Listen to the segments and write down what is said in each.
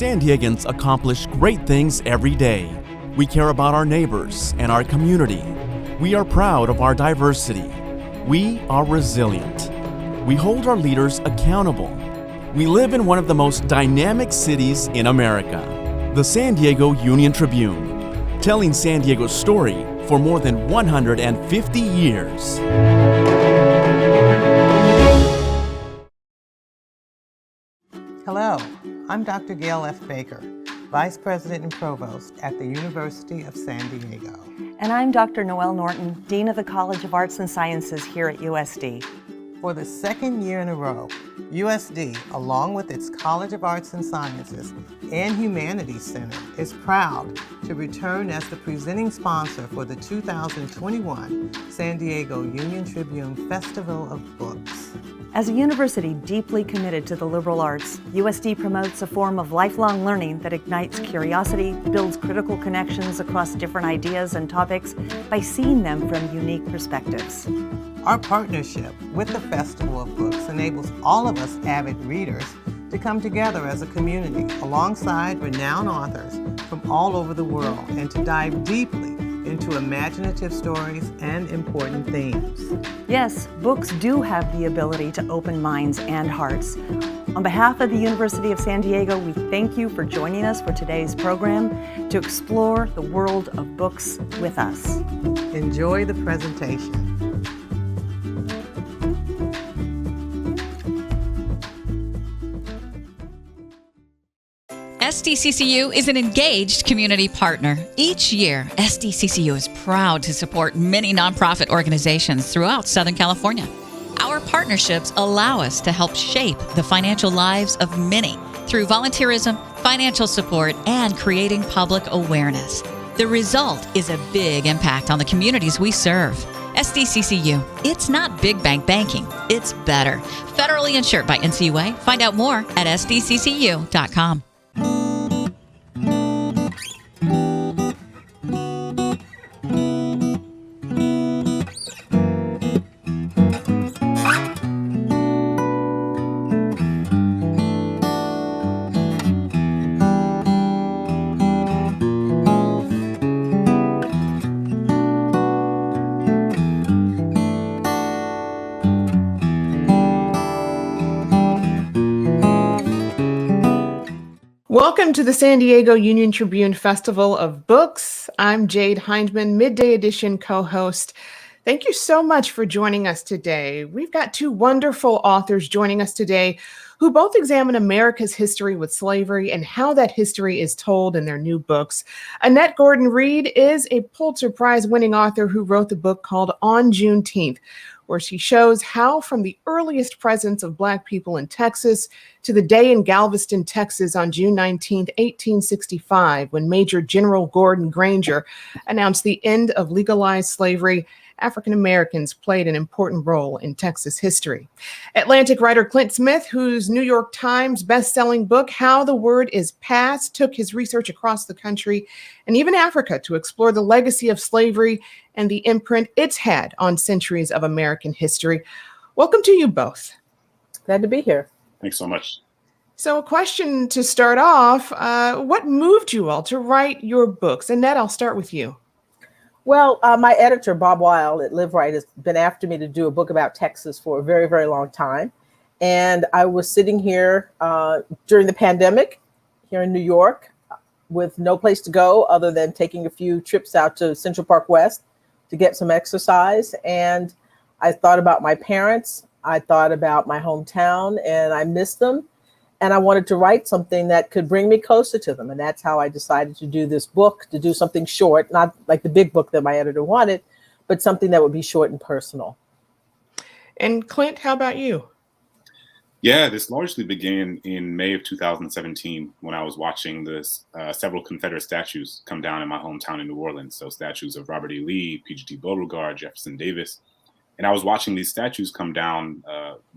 San Diegans accomplish great things every day. We care about our neighbors and our community. We are proud of our diversity. We are resilient. We hold our leaders accountable. We live in one of the most dynamic cities in America, the San Diego Union-Tribune, telling San Diego's story for more than 150 years. Hello, I'm Dr. Gail F. Baker, Vice President and Provost at the University of San Diego. And I'm Dr. Noelle Norton, Dean of the College of Arts and Sciences here at USD. For the second year in a row, USD, along with its College of Arts and Sciences and Humanities Center, is proud to return as the presenting sponsor for the 2021 San Diego Union-Tribune Festival of Books. As a university deeply committed to the liberal arts, USD promotes a form of lifelong learning that ignites curiosity, builds critical connections across different ideas and topics by seeing them from unique perspectives. Our partnership with the Festival of Books enables all of us avid readers to come together as a community alongside renowned authors from all over the world and to dive deeply into imaginative stories and important themes. Yes, books do have the ability to open minds and hearts. On behalf of the University of San Diego, we thank you for joining us for today's program to explore the world of books with us. Enjoy the presentation. SDCCU is an engaged community partner. Each year, SDCCU is proud to support many nonprofit organizations throughout Southern California. Our partnerships allow us to help shape the financial lives of many through volunteerism, financial support, and creating public awareness. The result is a big impact on the communities we serve. SDCCU, it's not big bank banking, it's better. Federally insured by NCUA. Find out more at sdccu.com. Welcome to the San Diego Union-Tribune Festival of Books. I'm Jade Hindmon, Midday Edition Co-Host. Thank you so much for joining us today. We've got two wonderful authors joining us today who both examine America's history with slavery and how that history is told in their new books. Annette Gordon-Reed is a Pulitzer Prize-winning author who wrote the book called On Juneteenth, where she shows how from the earliest presence of Black people in Texas to the day in Galveston, Texas on June 19, 1865, when Major General Gordon Granger announced the end of legalized slavery, African Americans played an important role in Texas history. Atlantic writer Clint Smith, whose New York Times best-selling book, How the Word is Passed, took his research across the country and even Africa to explore the legacy of slavery and the imprint it's had on centuries of American history. Welcome to you both. Glad to be here. Thanks so much. So a question to start off, what moved you all to write your books? Annette, I'll start with you. Well, my editor, Bob Weil at Live Right, has been after me to do a book about Texas for a very, very long time. And I was sitting here during the pandemic here in New York with no place to go other than taking a few trips out to Central Park West to get some exercise. And I thought about my parents. I thought about my hometown and I missed them. And I wanted to write something that could bring me closer to them. And that's how I decided to do this book, to do something short, not like the big book that my editor wanted, but something that would be short and personal. And Clint, how about you? Yeah, this largely began in May of 2017 when I was watching several Confederate statues come down in my hometown in New Orleans. So statues of Robert E. Lee, P.G.T. Beauregard, Jefferson Davis. And I was watching these statues come down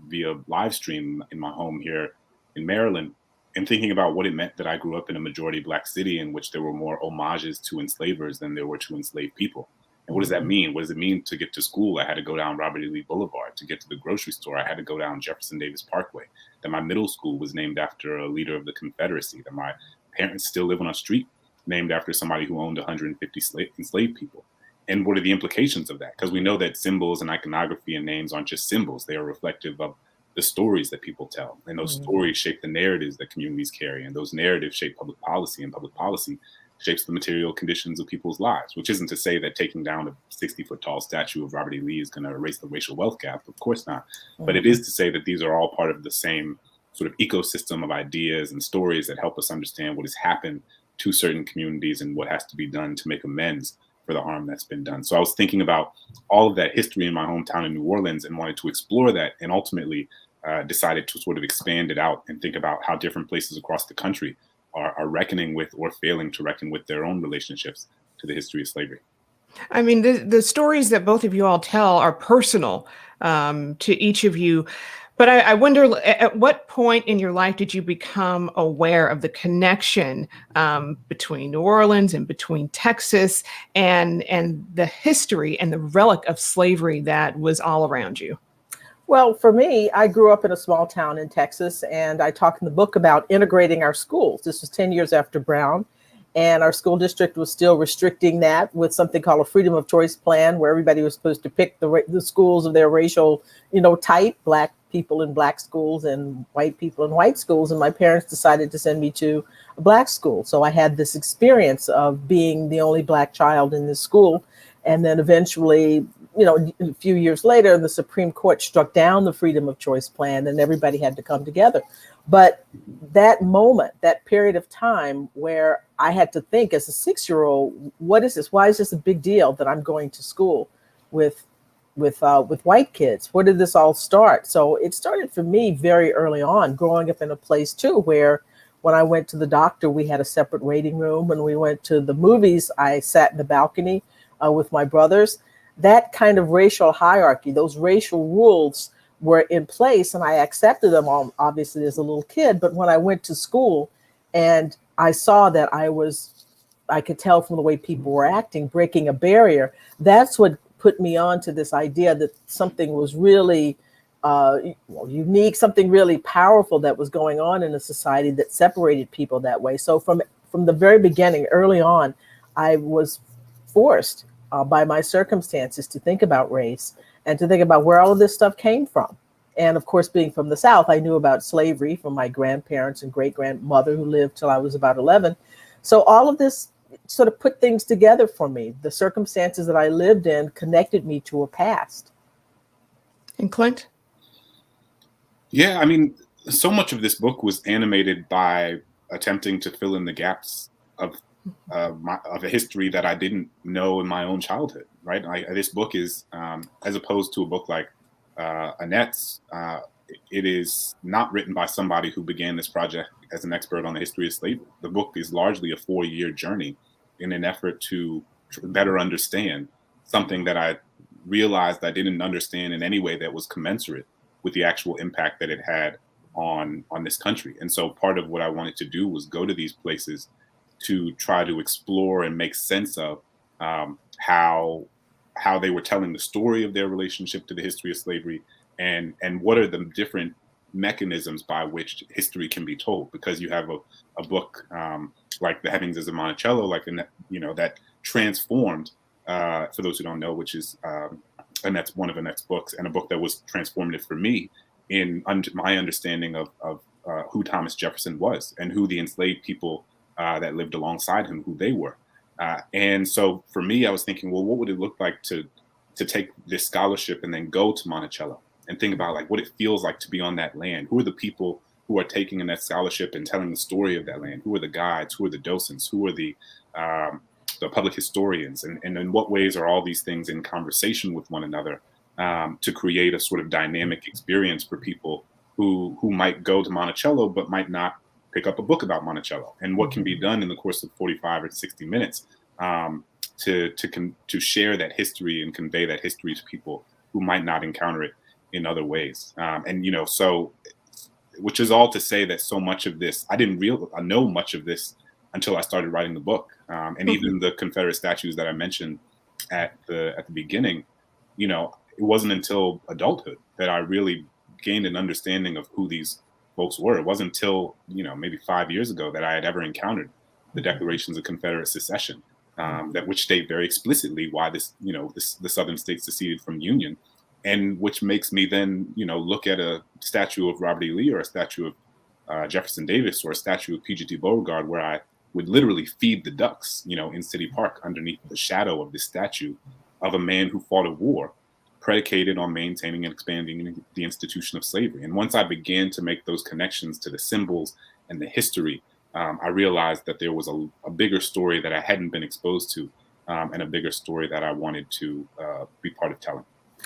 via live stream in my home here in Maryland and thinking about what it meant that I grew up in a majority Black city in which there were more homages to enslavers than there were to enslaved people. And what does that mean? What does it mean to get to school? I had to go down Robert E. Lee Boulevard. To get to the grocery store, I had to go down Jefferson Davis Parkway. That my middle school was named after a leader of the Confederacy. That my parents still live on a street named after somebody who owned 150 enslaved people. And what are the implications of that? Because we know that symbols and iconography and names aren't just symbols. They are reflective of the stories that people tell. And those stories shape the narratives that communities carry. And those narratives shape public policy. And public policy shapes the material conditions of people's lives, which isn't to say that taking down a 60-foot tall statue of Robert E. Lee is going to erase the racial wealth gap. Of course not. But it is to say that these are all part of the same sort of ecosystem of ideas and stories that help us understand what has happened to certain communities and what has to be done to make amends for the harm that's been done. So I was thinking about all of that history in my hometown in New Orleans and wanted to explore that, and ultimately decided to sort of expand it out and think about how different places across the country are reckoning with or failing to reckon with their own relationships to the history of slavery. I mean, the stories that both of you all tell are personal to each of you. But I wonder, at what point in your life did you become aware of the connection between New Orleans and between Texas and the history and the relic of slavery that was all around you? Well, for me, I grew up in a small town in Texas, and I talk in the book about integrating our schools. This was 10 years after Brown, and our school district was still restricting that with something called a freedom of choice plan, where everybody was supposed to pick the schools of their racial, type, Black people in Black schools and white people in white schools. And my parents decided to send me to a Black school. So I had this experience of being the only Black child in this school. And then eventually, a few years later, the Supreme Court struck down the freedom of choice plan and everybody had to come together. But that moment, that period of time where I had to think as a 6-year-old, what is this? Why is this a big deal that I'm going to school with white kids? Where did this all start? So it started for me very early on, growing up in a place too, where when I went to the doctor, we had a separate waiting room. When we went to the movies, I sat in the balcony with my brothers. That kind of racial hierarchy, those racial rules were in place, and I accepted them all, obviously, as a little kid. But when I went to school and I saw that I could tell from the way people were acting, breaking a barrier, that's what put me on to this idea that something was really unique, something really powerful that was going on in a society that separated people that way. So from the very beginning, early on, I was forced by my circumstances to think about race and to think about where all of this stuff came from. And of course, being from the South, I knew about slavery from my grandparents and great-grandmother who lived till I was about 11. So all of this sort of put things together for me. The circumstances that I lived in connected me to a past. And Clint? Yeah, I mean, so much of this book was animated by attempting to fill in the gaps of a history that I didn't know in my own childhood, right? This book is, as opposed to a book like Annette's, it is not written by somebody who began this project as an expert on the history of slavery. The book is largely a 4-year journey in an effort to better understand something that I realized I didn't understand in any way that was commensurate with the actual impact that it had on this country. And so part of what I wanted to do was go to these places to try to explore and make sense of how they were telling the story of their relationship to the history of slavery, and what are the different mechanisms by which history can be told. Because you have a book like The Heavings of Monticello, that transformed, for those who don't know, which is Annette's, one of Annette's books, and a book that was transformative for me in my understanding of who Thomas Jefferson was and who the enslaved people that lived alongside him, who they were. And so for me, I was thinking, well, what would it look like to take this scholarship and then go to Monticello and think about like what it feels like to be on that land? Who are the people who are taking in that scholarship and telling the story of that land? Who are the guides? Who are the docents? Who are the public historians? And in what ways are all these things in conversation with one another to create a sort of dynamic experience for people who might go to Monticello but might not pick up a book about Monticello? And what can be done in the course of 45 or 60 minutes to share that history and convey that history to people who might not encounter it in other ways. So, which is all to say that so much of this, I know much of this until I started writing the book. And even the Confederate statues that I mentioned at the beginning, you know, it wasn't until adulthood that I really gained an understanding of who these folks were. It wasn't until, you know, maybe 5 years ago that I had ever encountered the Declarations of Confederate Secession, that which state very explicitly why the Southern states seceded from the Union, and which makes me then, you know, look at a statue of Robert E. Lee or a statue of Jefferson Davis or a statue of P.G.T. Beauregard, where I would literally feed the ducks, you know, in City Park underneath the shadow of this statue of a man who fought a war predicated on maintaining and expanding the institution of slavery. And once I began to make those connections to the symbols and the history, I realized that there was a bigger story that I hadn't been exposed to, and a bigger story that I wanted to be part of telling.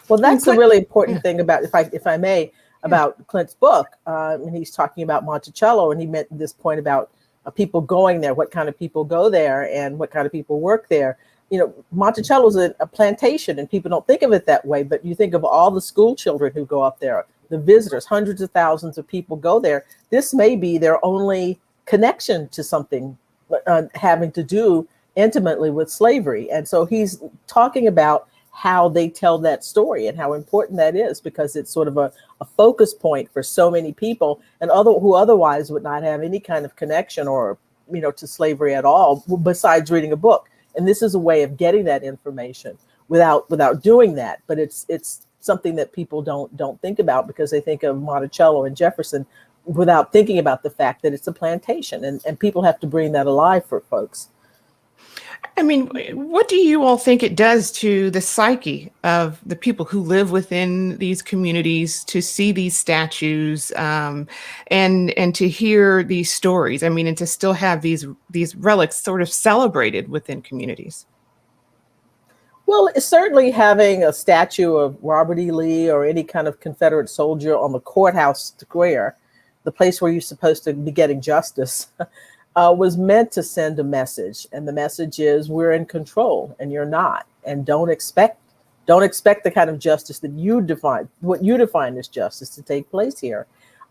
Well, that's a really important thing about, if I may, about Clint's book. And he's talking about Monticello, and he meant this point about people going there, what kind of people go there and what kind of people work there. You know, Monticello is a plantation, and people don't think of it that way, but you think of all the school children who go up there, the visitors, hundreds of thousands of people go there. This may be their only connection to something having to do intimately with slavery. And so he's talking about how they tell that story and how important that is, because it's sort of a focus point for so many people and who otherwise would not have any kind of connection or, you know, to slavery at all, besides reading a book. And this is a way of getting that information without doing that. But it's something that people don't think about, because they think of Monticello and Jefferson without thinking about the fact that it's a plantation, and people have to bring that alive for folks. I mean, what do you all think it does to the psyche of the people who live within these communities to see these statues, and to hear these stories? I mean, and to still have these relics sort of celebrated within communities? Well, it's certainly having a statue of Robert E. Lee or any kind of Confederate soldier on the courthouse square, the place where you're supposed to be getting justice, was meant to send a message. And the message is, we're in control and you're not. And don't expect the kind of justice that what you define as justice, to take place here.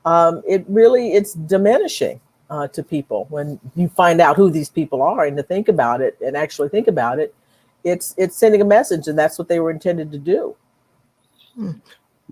It's diminishing to people when you find out who these people are, and to think about it and actually think about it. It's sending a message, and that's what they were intended to do.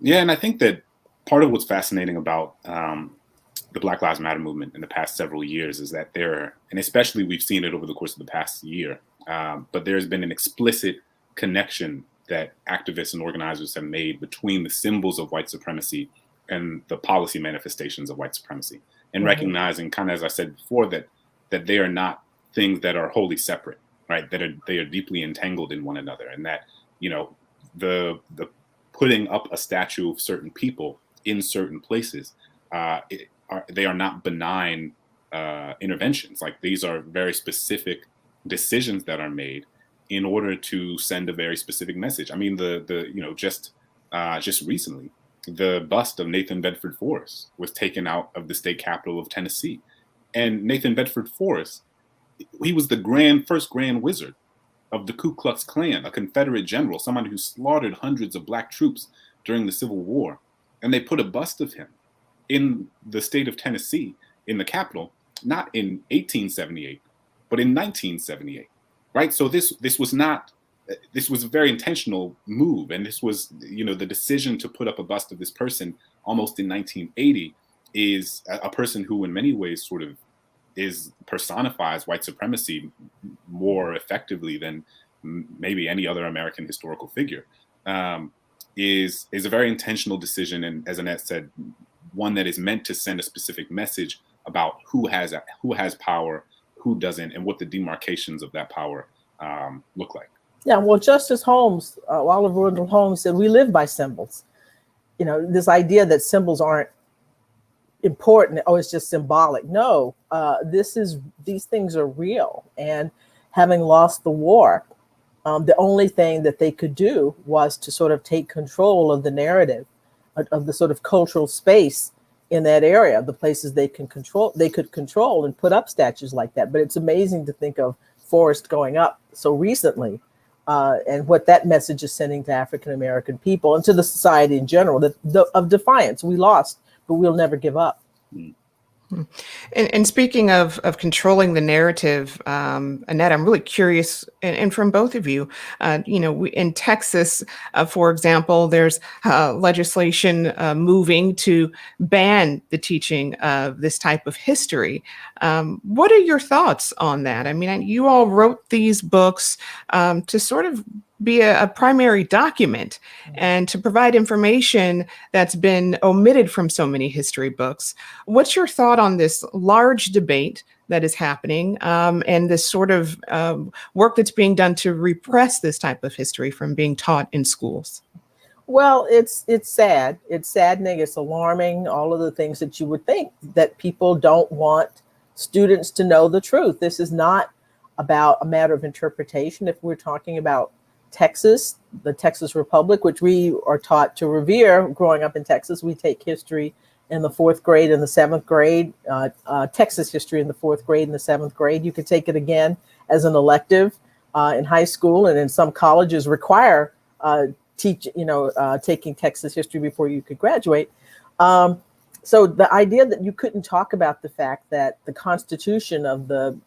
Yeah, and I think that part of what's fascinating about the Black Lives Matter movement in the past several years is that and especially we've seen it over the course of the past year, but there's been an explicit connection that activists and organizers have made between the symbols of white supremacy and the policy manifestations of white supremacy, and recognizing, kind of as I said before, that they are not things that are wholly separate, right? They are deeply entangled in one another, and that, you know, the putting up a statue of certain people in certain places, they are not benign interventions. Like, these are very specific decisions that are made in order to send a very specific message. I mean, just recently, the bust of Nathan Bedford Forrest was taken out of the state capitol of Tennessee, and Nathan Bedford Forrest, he was the first Grand Wizard of the Ku Klux Klan, a Confederate general, someone who slaughtered hundreds of Black troops during the Civil War, and they put a bust of him in the state of Tennessee, in the Capitol, not in 1878, but in 1978, right? So this was a very intentional move, and this was, you know, the decision to put up a bust of this person almost in 1980 is a person who, in many ways, sort of personifies white supremacy more effectively than maybe any other American historical figure. Is a very intentional decision, and as Annette said, one that is meant to send a specific message about who has power, who doesn't, and what the demarcations of that power look like. Yeah, well, Justice Holmes, Oliver Wendell Holmes, said we live by symbols. You know, this idea that symbols aren't important, it's just symbolic. No, these things are real. And having lost the war, the only thing that they could do was to sort of take control of the narrative, of the sort of cultural space in that area, the places they could control and put up statues like that. But it's amazing to think of Forrest going up so recently, and what that message is sending to African American people and to the society in general, of defiance. We lost, but we'll never give up. And speaking of controlling the narrative, Annette, I'm really curious, and from both of you, in Texas, for example, there's legislation moving to ban the teaching of this type of history. What are your thoughts on that? I mean, you all wrote these books to sort of be a primary document and to provide information that's been omitted from so many history books. What's your thought on this large debate that is happening and this sort of work that's being done to repress this type of history from being taught in schools? Well, it's sad. It's saddening. It's alarming. All of the things that you would think that people don't want students to know the truth. This is not about a matter of interpretation. If we're talking about Texas, the Texas Republic, which we are taught to revere growing up in Texas, we take history in the 4th grade and the 7th grade, Texas history in the 4th grade and the 7th grade. You could take it again as an elective in high school, and in some colleges require taking Texas history before you could graduate. So the idea that you couldn't talk about the fact that the Constitution of the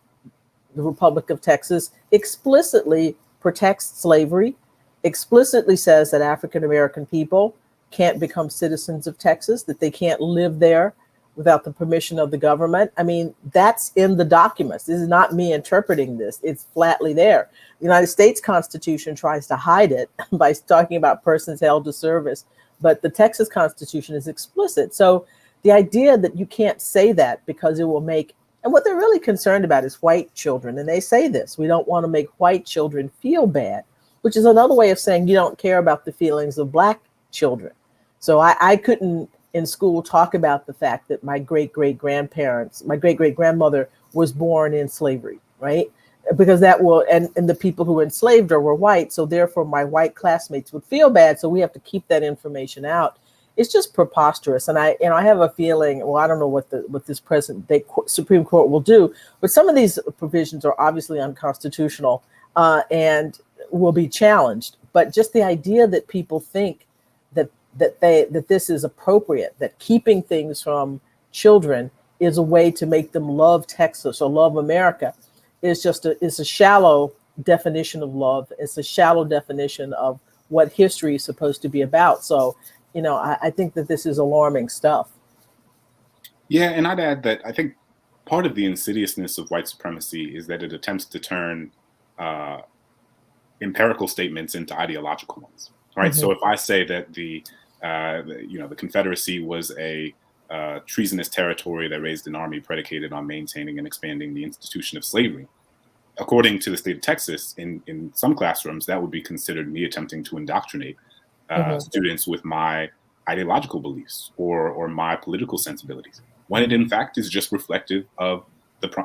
Republic of Texas explicitly protects slavery, explicitly says that African American people can't become citizens of Texas, that they can't live there without the permission of the government. I mean, that's in the documents. This is not me interpreting this. It's flatly there. The United States Constitution tries to hide it by talking about persons held to service, but the Texas Constitution is explicit. So the idea that you can't say that because it will make, and what they're really concerned about is white children. And they say this, we don't want to make white children feel bad, which is another way of saying you don't care about the feelings of Black children. So I couldn't in school talk about the fact that my great-great-grandmother was born in slavery, right? Because that will, and the people who enslaved her were white. So therefore my white classmates would feel bad. So we have to keep that information out. It's just preposterous. And I have a feeling, well, I don't know what this present day Supreme Court will do, but some of these provisions are obviously unconstitutional and will be challenged. But just the idea that people think that this is appropriate, that keeping things from children is a way to make them love Texas or love America is just a shallow definition of love. It's a shallow definition of what history is supposed to be about. So, I think that this is alarming stuff. Yeah, and I'd add that I think part of the insidiousness of white supremacy is that it attempts to turn empirical statements into ideological ones. Right. Mm-hmm. So if I say that the Confederacy was a treasonous territory that raised an army predicated on maintaining and expanding the institution of slavery, according to the state of Texas, in some classrooms, that would be considered me attempting to indoctrinate students with my ideological beliefs or my political sensibilities, when it in fact is just reflective of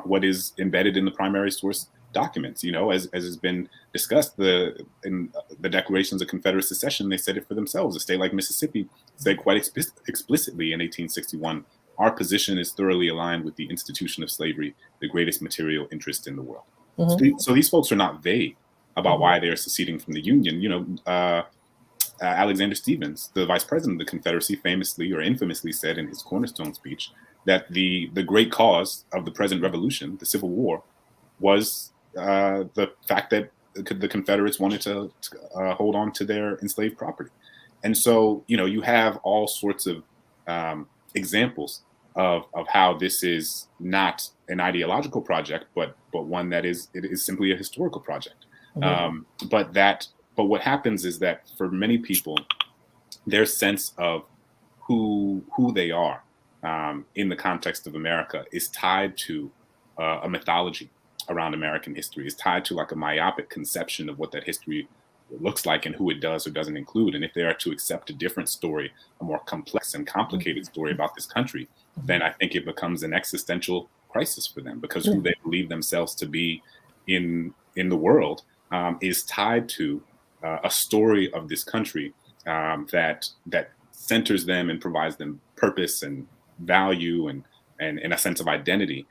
what is embedded in the primary source documents. As has been discussed, in the Declarations of Confederate Secession, they said it for themselves. A state like Mississippi said quite explicitly in 1861, our position is thoroughly aligned with the institution of slavery, the greatest material interest in the world. Mm-hmm. So these folks are not vague about why they are seceding from the Union. Alexander Stephens, the vice president of the Confederacy, famously or infamously said in his cornerstone speech that the great cause of the present revolution, the Civil War, was the fact that the Confederates wanted to hold on to their enslaved property. And so, you have all sorts of examples of how this is not an ideological project, but one that it is simply a historical project. Mm-hmm. But what happens is that for many people, their sense of who they are in the context of America is tied to a mythology around American history, is tied to like a myopic conception of what that history looks like and who it does or doesn't include. And if they are to accept a different story, a more complex and complicated story about this country, then I think it becomes an existential crisis for them, because who they believe themselves to be in the world is tied to a story of this country that centers them and provides them purpose and value and a sense of identity,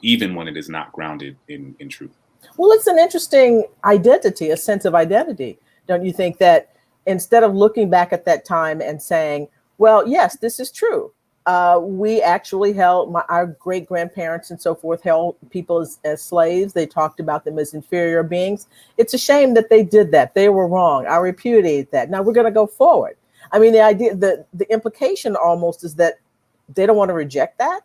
even when it is not grounded in truth. Well, it's an interesting identity, a sense of identity. Don't you think that instead of looking back at that time and saying, well, yes, this is true. We actually held our great grandparents and so forth held people as slaves. They talked about them as inferior beings. It's a shame that they did that. They were wrong. I repudiate that. Now we're going to go forward. I mean, the idea, the implication almost is that they don't want to reject that.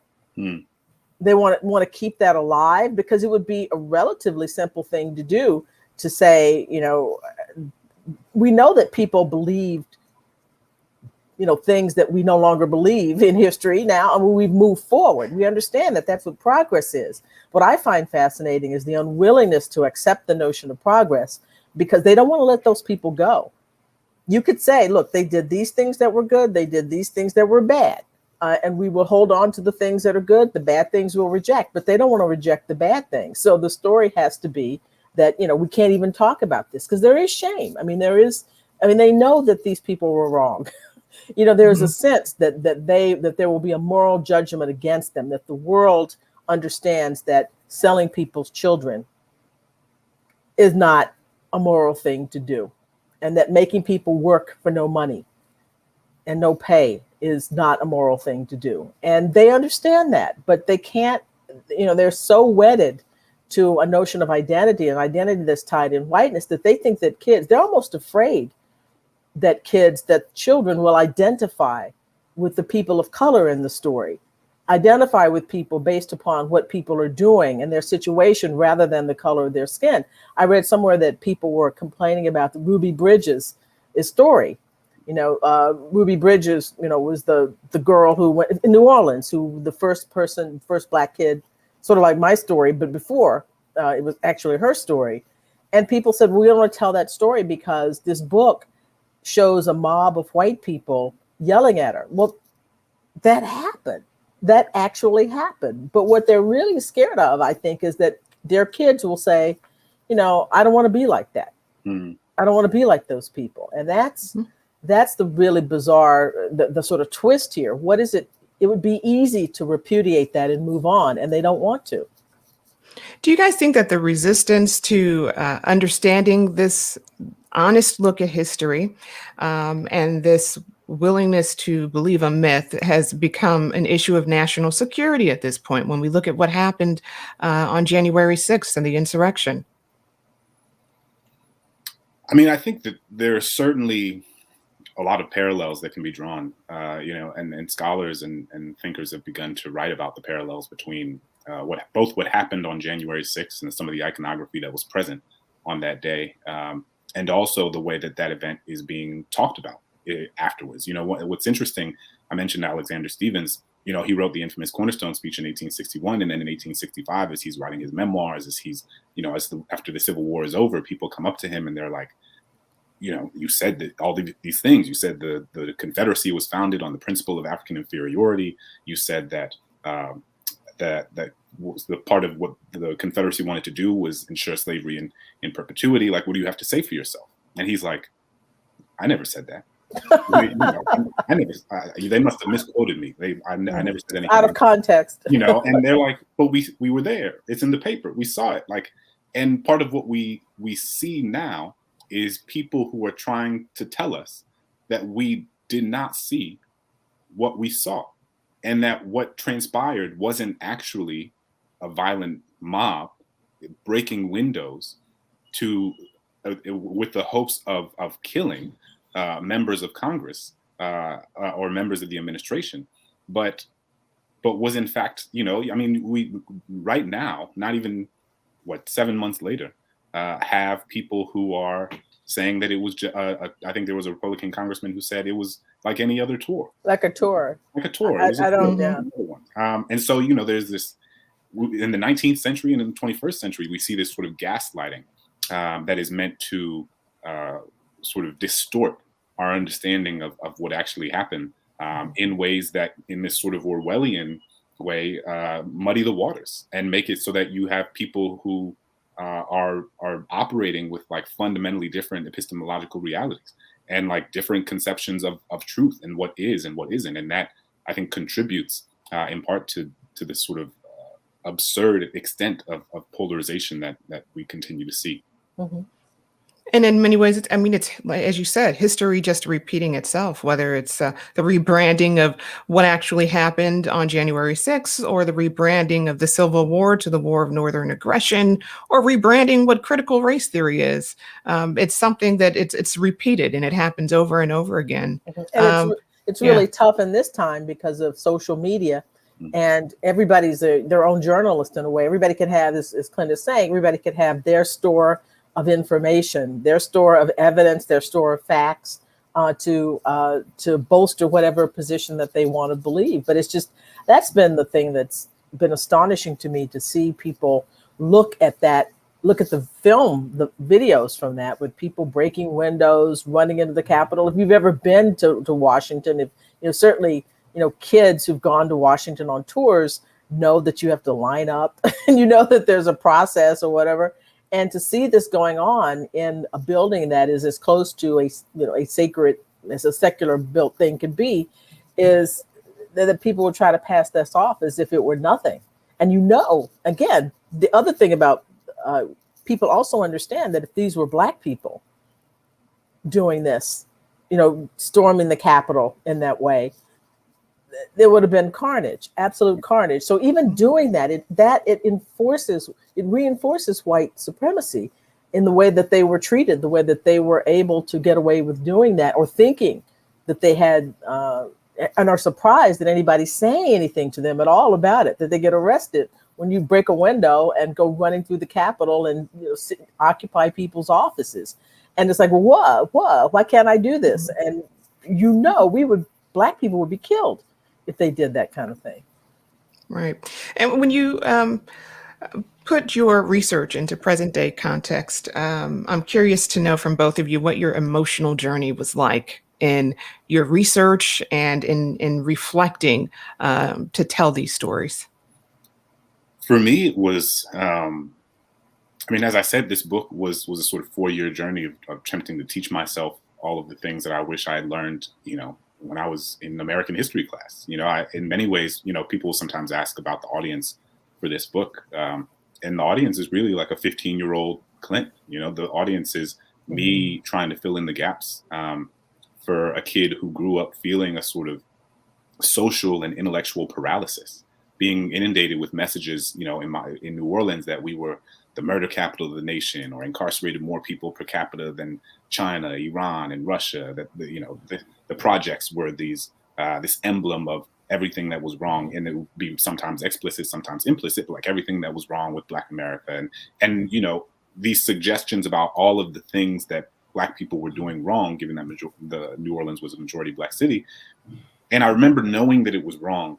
They want to keep that alive, because it would be a relatively simple thing to do, to say, we know that people believed, things that we no longer believe in history now. I mean, we've moved forward. We understand that that's what progress is. What I find fascinating is the unwillingness to accept the notion of progress, because they don't want to let those people go. You could say, look, they did these things that were good. They did these things that were bad. And we will hold on to the things that are good. The bad things we'll reject, but they don't want to reject the bad things. So the story has to be that, we can't even talk about this, because there is shame. I mean, they know that these people were wrong. There's a sense that there will be a moral judgment against them, that the world understands that selling people's children is not a moral thing to do, and that making people work for no money and no pay is not a moral thing to do. And they understand that, but they can't, they're so wedded to a notion of identity, an identity that's tied in whiteness, that they think that they're almost afraid that children will identify with the people of color in the story, identify with people based upon what people are doing and their situation rather than the color of their skin. I read somewhere that people were complaining about the Ruby Bridges' story. Ruby Bridges, was the girl who went in New Orleans, who the first Black kid, sort of like my story, but before it was actually her story. And people said, we don't want to tell that story because this book shows a mob of white people yelling at her. Well, that happened. That actually happened. But what they're really scared of, I think, is that their kids will say, I don't want to be like that. I don't want to be like those people. And that's the really bizarre, the sort of twist here. What is it? It would be easy to repudiate that and move on, and they don't want to. Do you guys think that the resistance to understanding this honest look at history and this willingness to believe a myth has become an issue of national security at this point, when we look at what happened on January 6th and the insurrection? I mean, I think that there are certainly a lot of parallels that can be drawn, and scholars and thinkers have begun to write about the parallels between what happened on January 6th and some of the iconography that was present on that day, and also the way that event is being talked about afterwards. What's interesting, I mentioned Alexander Stevens. He wrote the infamous Cornerstone speech in 1861, and then in 1865, as he's writing his memoirs, after the Civil War is over, people come up to him and they're like, you said that all these things. You said the Confederacy was founded on the principle of African inferiority. You said that that was the part of what the Confederacy wanted to do was ensure slavery in perpetuity. Like, what do you have to say for yourself? And he's like, I never said that. I never. They must have misquoted me. I never said anything out of context. And they're like, but we were there. It's in the paper. We saw it. And part of what we see now is people who are trying to tell us that we did not see what we saw, and that what transpired wasn't actually a violent mob breaking windows with the hopes of killing members of Congress or members of the administration, but was in fact, we right now, not even 7 months later, have people who are saying that it was, I think there was a Republican congressman who said it was like any other tour. Like a tour. I don't, yeah. And so, there's this, in the 19th century and in the 21st century, we see this sort of gaslighting that is meant to sort of distort our understanding of what actually happened in ways that, in this sort of Orwellian way, muddy the waters and make it so that you have people who are operating with fundamentally different epistemological realities and different conceptions of truth and what is and what isn't. And that, I think, contributes in part to this sort of absurd extent of polarization that we continue to see. Mm-hmm. And in many ways, it's like, as you said, history just repeating itself, whether it's the rebranding of what actually happened on January 6th, or the rebranding of the Civil War to the War of Northern Aggression, or rebranding what critical race theory is. It's something that it's repeated, and it happens over and over again. Mhm. And it's Yeah. really tough in this time because of social media, and everybody's their own journalist in a way. Everybody can have, as Clint is saying, everybody could have their store of information, their store of evidence, their store of facts, to bolster whatever position that they want to believe. But it's just, that's been the thing that's been astonishing to me, to see people look at the film, the videos from that, with people breaking windows, running into the Capitol. If you've ever been to Washington, if certainly kids who've gone to Washington on tours know that you have to line up and that there's a process or whatever. And to see this going on in a building that is as close to a sacred as a secular built thing could be, is that people will try to pass this off as if it were nothing. And again, the other thing about people also understand that if these were Black people doing this, storming the Capitol in that way, there would have been carnage, absolute carnage. So even doing that, it reinforces white supremacy in the way that they were treated, the way that they were able to get away with doing that, or thinking that they had, and are surprised that anybody's saying anything to them at all about it, that they get arrested when you break a window and go running through the Capitol and occupy people's offices. And it's like, whoa, why can't I do this? And Black people would be killed if they did that kind of thing. Right. And when you put your research into present day context, I'm curious to know from both of you what your emotional journey was like in your research and in reflecting to tell these stories. For me, it was, as I said, this book was a sort of 4-year journey of attempting to teach myself all of the things that I wish I had learned, when I was in American history class. In many ways, people sometimes ask about the audience for this book. And the audience is really like a 15-year-old Clint. The audience is me trying to fill in the gaps for a kid who grew up feeling a sort of social and intellectual paralysis, being inundated with messages, in New Orleans, that we were the murder capital of the nation, or incarcerated more people per capita than China, Iran, and Russia. That the projects were this emblem of everything that was wrong, and it would be sometimes explicit, sometimes implicit, but like everything that was wrong with Black America, and these suggestions about all of the things that Black people were doing wrong, given that the New Orleans was a majority Black city. And I remember knowing that it was wrong,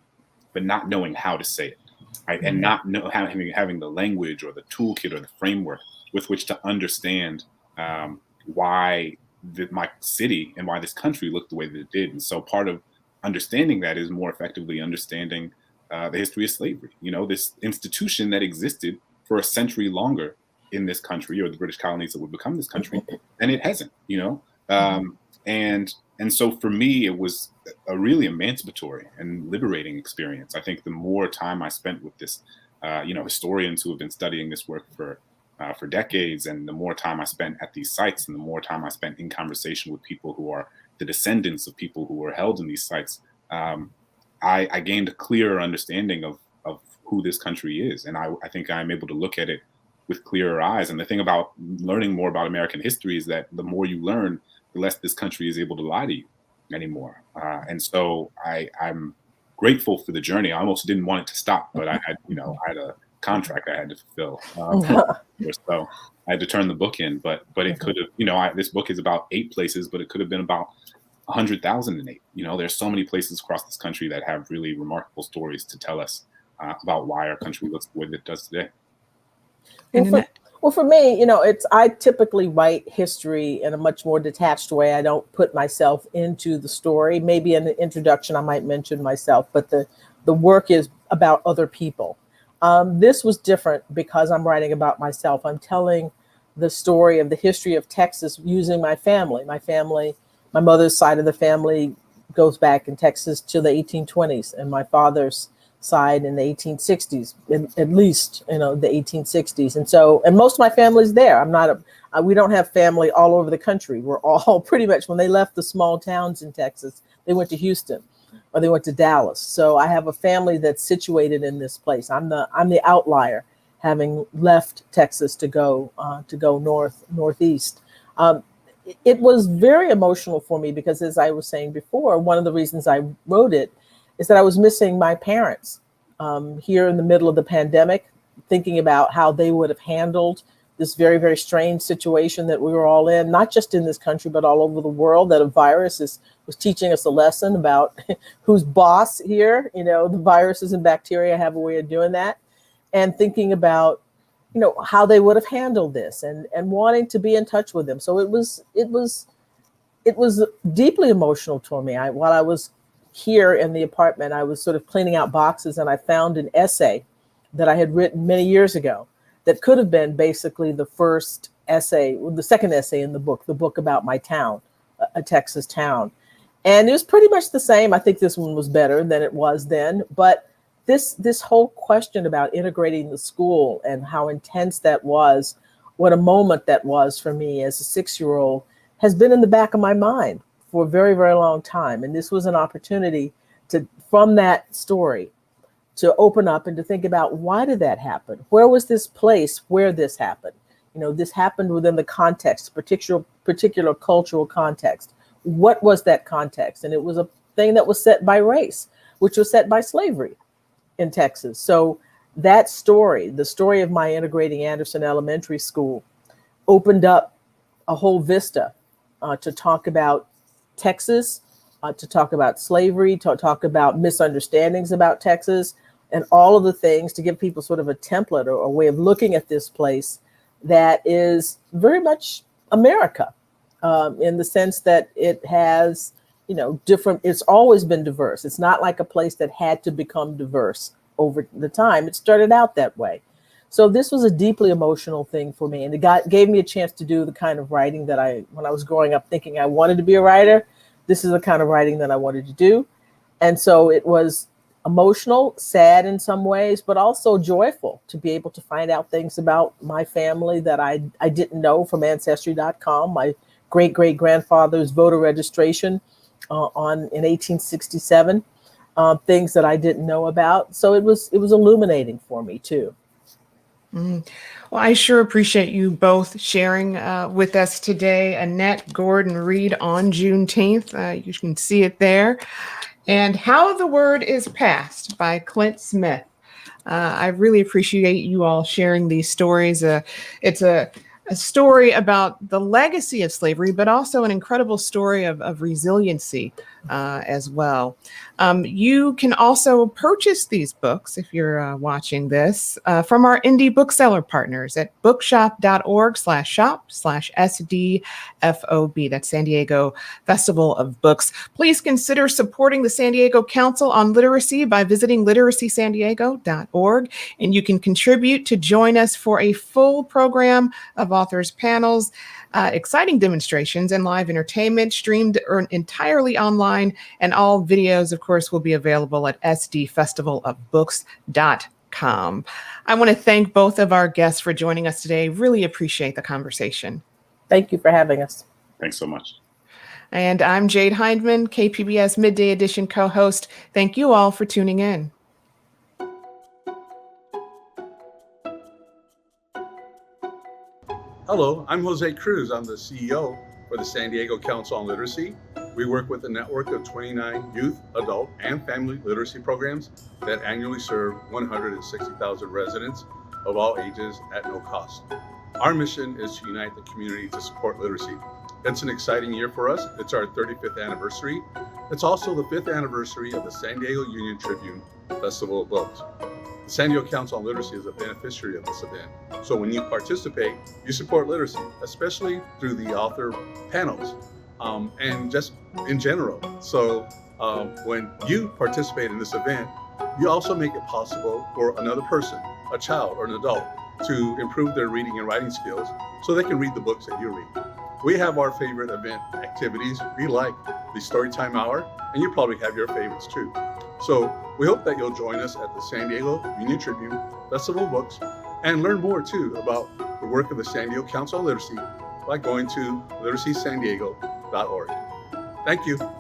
but not knowing how to say it. Right? And not having the language or the toolkit or the framework with which to understand why my city and why this country looked the way that it did. And so part of understanding that is more effectively understanding the history of slavery. This institution that existed for a century longer in this country, or the British colonies that would become this country, and it hasn't. And so for me, it was a really emancipatory and liberating experience. I think the more time I spent with this, historians who have been studying this work for decades, and the more time I spent at these sites, and the more time I spent in conversation with people who are the descendants of people who were held in these sites, I gained a clearer understanding of who this country is. And I think I'm able to look at it with clearer eyes. And the thing about learning more about American history is that the more you learn, the less this country is able to lie to you anymore. And so I'm grateful for the journey. I almost didn't want it to stop, but I had a contract I had to fulfill. So I had to turn the book in, but it could have, this book is about 8 places, but it could have been about 100,008. There's so many places across this country that have really remarkable stories to tell us about why our country looks the way that it does today. Well, for me, I typically write history in a much more detached way. I don't put myself into the story. Maybe in the introduction, I might mention myself, but the work is about other people. This was different because I'm writing about myself. I'm telling the story of the history of Texas using my family. My mother's side of the family goes back in Texas to the 1820s, and my father's side in the 1860s, at least, the 1860s. And most of my family's there. We don't have family all over the country. We're all pretty much, when they left the small towns in Texas, they went to Houston or they went to Dallas. So I have a family that's situated in this place. I'm the outlier, having left Texas to go northeast. It was very emotional for me because, as I was saying before, one of the reasons I wrote it is that I was missing my parents here in the middle of the pandemic, thinking about how they would have handled this very, very strange situation that we were all in, not just in this country, but all over the world, that a virus was teaching us a lesson about who's boss here. The viruses and bacteria have a way of doing that, and thinking about how they would have handled this, and wanting to be in touch with them. So it was deeply emotional for me. While I was here in the apartment, I was sort of cleaning out boxes, and I found an essay that I had written many years ago that could have been basically the first essay, the second essay in the book about my town, a Texas town. And it was pretty much the same. I think this one was better than it was then, but this whole question about integrating the school and how intense that was, what a moment that was for me as a 6-year-old, has been in the back of my mind for a very, very long time. And this was an opportunity from that story, to open up and to think about, why did that happen? Where was this place where this happened? This happened within the context, particular cultural context. What was that context? And it was a thing that was set by race, which was set by slavery in Texas. So that story, the story of my integrating Anderson Elementary School, opened up a whole vista to talk about Texas, to talk about slavery, to talk about misunderstandings about Texas, and all of the things, to give people sort of a template or a way of looking at this place that is very much America, in the sense that it has, it's always been diverse. It's not like a place that had to become diverse over the time. It started out that way. So this was a deeply emotional thing for me, and it gave me a chance to do the kind of writing that when I was growing up thinking I wanted to be a writer, this is the kind of writing that I wanted to do. And so it was emotional, sad in some ways, but also joyful to be able to find out things about my family that I didn't know from Ancestry.com, my great-great-grandfather's voter registration in 1867, things that I didn't know about. So it was illuminating for me too. Well, I sure appreciate you both sharing with us today. Annette Gordon Reed on Juneteenth. You can see it there. And How the Word is Passed by Clint Smith. I really appreciate you all sharing these stories. It's a story about the legacy of slavery, but also an incredible story of resiliency as well. You can also purchase these books, if you're watching this, from our indie bookseller partners at bookshop.org/shop/SDFOB. That's San Diego Festival of Books. Please consider supporting the San Diego Council on Literacy by visiting literacysandiego.org. And you can contribute to join us for a full program of authors panels, exciting demonstrations, and live entertainment streamed entirely online. And all videos, of course, will be available at sdfestivalofbooks.com. I want to thank both of our guests for joining us today. Really appreciate the conversation. Thank you for having us. Thanks so much. And I'm Jade Hindmon, KPBS Midday Edition Co-Host. Thank you all for tuning in. Hello, I'm Jose Cruz. I'm the CEO for the San Diego Council on Literacy. We work with a network of 29 youth, adult, and family literacy programs that annually serve 160,000 residents of all ages at no cost. Our mission is to unite the community to support literacy. It's an exciting year for us. It's our 35th anniversary. It's also the 5th anniversary of the San Diego Union-Tribune Festival of Books. The San Diego Council on Literacy is a beneficiary of this event. So when you participate, you support literacy, especially through the author panels. And just in general. So when you participate in this event, you also make it possible for another person, a child or an adult, to improve their reading and writing skills so they can read the books that you read. We have our favorite event activities. We like the Storytime Hour, and you probably have your favorites too. So we hope that you'll join us at the San Diego Union-Tribune Festival of Books and learn more too about the work of the San Diego Council on Literacy by going to literacysandiego.org. Thank you.